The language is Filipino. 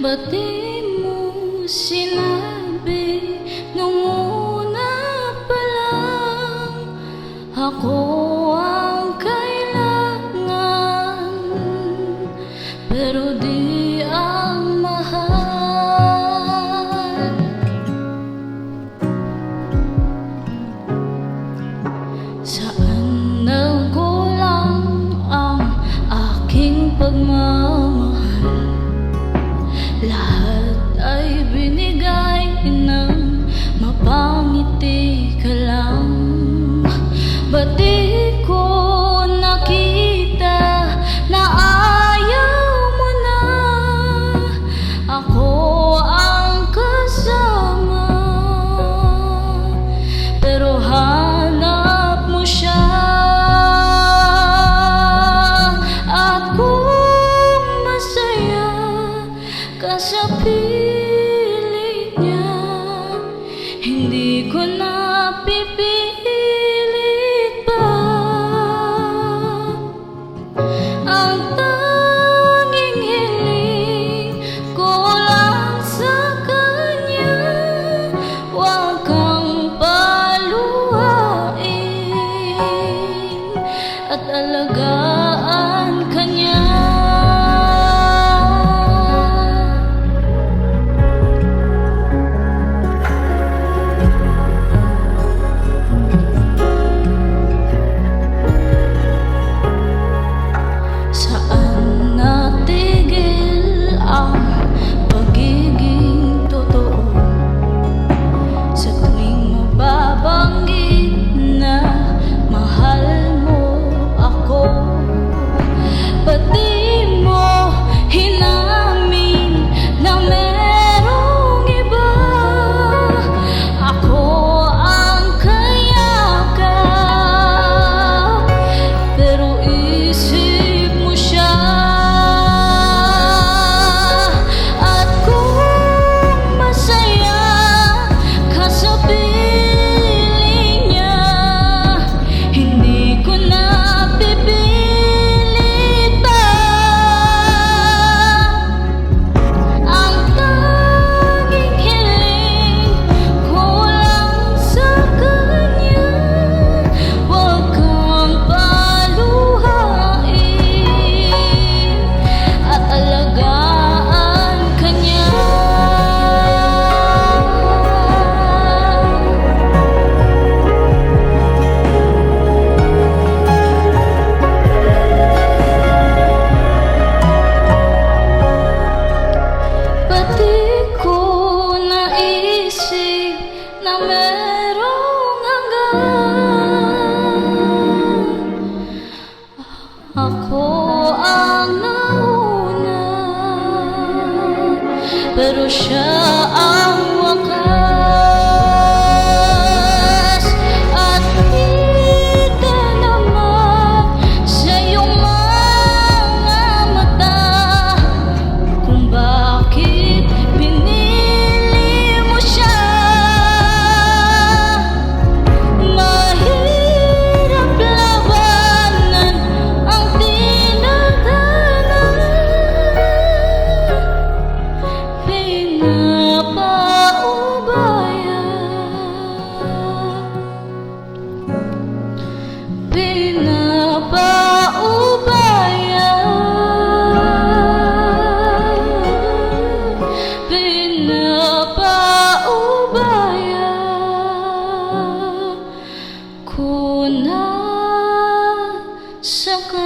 Ba't di mo sinabi nung una pa lang ako ang kailangan, pero di ang mahal? Saan nagkulang ang aking pagmamahal? Lahat ay binigay ng mapangiti ka lang. Ba't di ko nakita na ayaw mo na ako ang kasama? Pero hanap mo siya, at kung masaya ka sa piling niya, hindi ko na pipilit pa. Ang tanging hiling ko lang sa kanya, huwag kang paluhain at alagaan ka niya. Saan natigil ang pagiging totoo? Sa tuwing mababanggit na mahal mo ako, ba't di mo hinamin na merong iba? Ako ang kayakap, pero isip mo siya. At kung masaya ka sa piling niya, hindi ko na pipilit pa. Ang tanging hiling ko lang sa kanya, huwag kang paluhain at alagaan ka niya. Ba't di ko naisip na merong hanggan? Ako ang nauna, pero siya ang wakas. At kita naman sa iyong mga mata kung bakit pinili mo siya. Mahirap labanan ang tinadhanan, pinapaubaya, pinapaubaya, pinapaubaya ko na sa kanya.